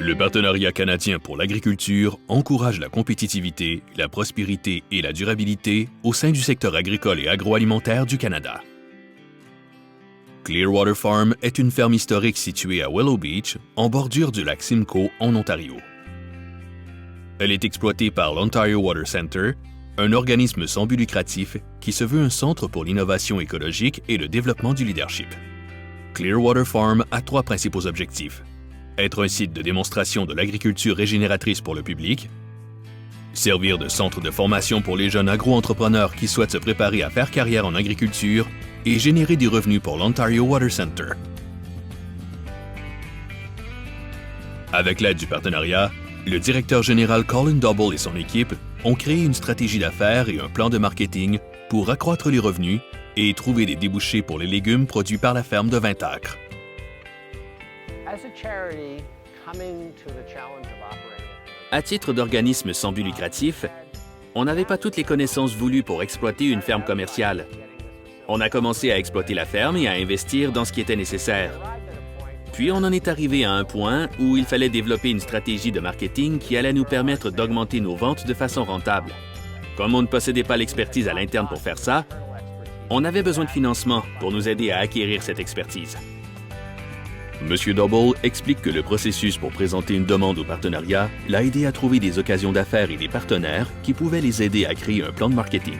Le partenariat canadien pour l'agriculture encourage la compétitivité, la prospérité et la durabilité au sein du secteur agricole et agroalimentaire du Canada. Clearwater Farm est une ferme historique située à Willow Beach, en bordure du lac Simcoe, en Ontario. Elle est exploitée par l'Ontario Water Centre, un organisme sans but lucratif qui se veut un centre pour l'innovation écologique et le développement du leadership. Clearwater Farm a 3 principaux objectifs: être un site de démonstration de l'agriculture régénératrice pour le public, servir de centre de formation pour les jeunes agro-entrepreneurs qui souhaitent se préparer à faire carrière en agriculture et générer des revenus pour l'Ontario Water Centre. Avec l'aide du partenariat, le directeur général Colin Double et son équipe ont créé une stratégie d'affaires et un plan de marketing pour accroître les revenus et trouver des débouchés pour les légumes produits par la ferme de 20 acres. À titre d'organisme sans but lucratif, on n'avait pas toutes les connaissances voulues pour exploiter une ferme commerciale. On a commencé à exploiter la ferme et à investir dans ce qui était nécessaire. Puis on en est arrivé à un point où il fallait développer une stratégie de marketing qui allait nous permettre d'augmenter nos ventes de façon rentable. Comme on ne possédait pas l'expertise à l'interne pour faire ça, on avait besoin de financement pour nous aider à acquérir cette expertise. M. Double explique que le processus pour présenter une demande au partenariat l'a aidé à trouver des occasions d'affaires et des partenaires qui pouvaient les aider à créer un plan de marketing.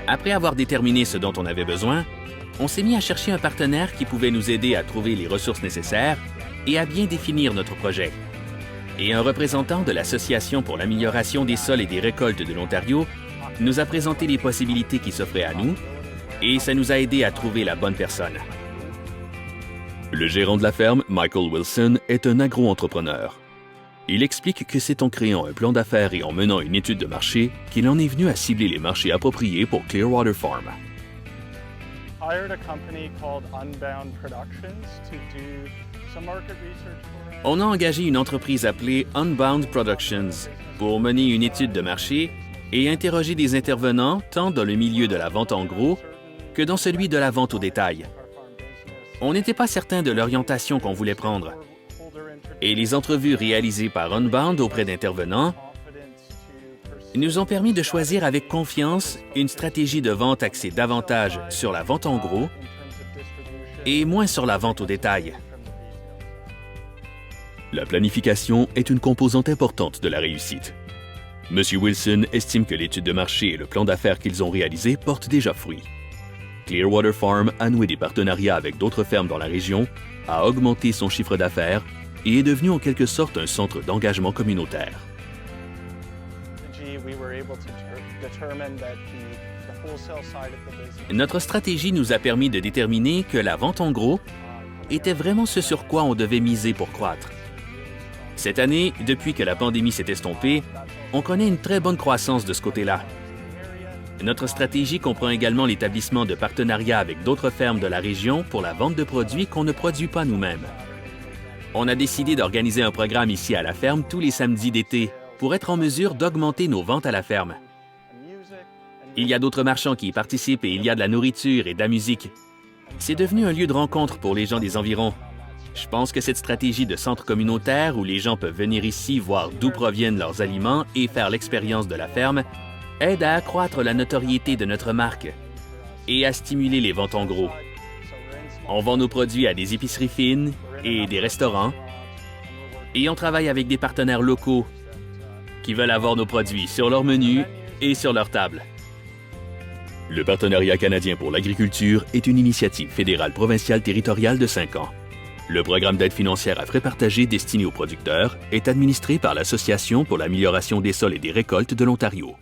Après avoir déterminé ce dont on avait besoin, on s'est mis à chercher un partenaire qui pouvait nous aider à trouver les ressources nécessaires et à bien définir notre projet. Et un représentant de l'Association pour l'amélioration des sols et des récoltes de l'Ontario nous a présenté les possibilités qui s'offraient à nous, et ça nous a aidé à trouver la bonne personne. Le gérant de la ferme, Michael Wilson, est un agro-entrepreneur. Il explique que c'est en créant un plan d'affaires et en menant une étude de marché qu'il en est venu à cibler les marchés appropriés pour Clearwater Farm. On a engagé une entreprise appelée Unbound Productions pour mener une étude de marché et interroger des intervenants tant dans le milieu de la vente en gros que dans celui de la vente au détail. On n'était pas certain de l'orientation qu'on voulait prendre. Et les entrevues réalisées par Unbound auprès d'intervenants nous ont permis de choisir avec confiance une stratégie de vente axée davantage sur la vente en gros et moins sur la vente au détail. La planification est une composante importante de la réussite. M. Wilson estime que l'étude de marché et le plan d'affaires qu'ils ont réalisé portent déjà fruit. Clearwater Farm a noué des partenariats avec d'autres fermes dans la région, a augmenté son chiffre d'affaires et est devenu en quelque sorte un centre d'engagement communautaire. Notre stratégie nous a permis de déterminer que la vente en gros était vraiment ce sur quoi on devait miser pour croître. Cette année, depuis que la pandémie s'est estompée, on connaît une très bonne croissance de ce côté-là. Notre stratégie comprend également l'établissement de partenariats avec d'autres fermes de la région pour la vente de produits qu'on ne produit pas nous-mêmes. On a décidé d'organiser un programme ici à la ferme tous les samedis d'été pour être en mesure d'augmenter nos ventes à la ferme. Il y a d'autres marchands qui y participent et il y a de la nourriture et de la musique. C'est devenu un lieu de rencontre pour les gens des environs. Je pense que cette stratégie de centre communautaire où les gens peuvent venir ici voir d'où proviennent leurs aliments et faire l'expérience de la ferme aide à accroître la notoriété de notre marque et à stimuler les ventes en gros. On vend nos produits à des épiceries fines et des restaurants et on travaille avec des partenaires locaux qui veulent avoir nos produits sur leur menu et sur leur table. Le Partenariat canadien pour l'agriculture est une initiative fédérale provinciale territoriale de 5 ans. Le programme d'aide financière à frais partagés destiné aux producteurs est administré par l'Association pour l'amélioration des sols et des récoltes de l'Ontario.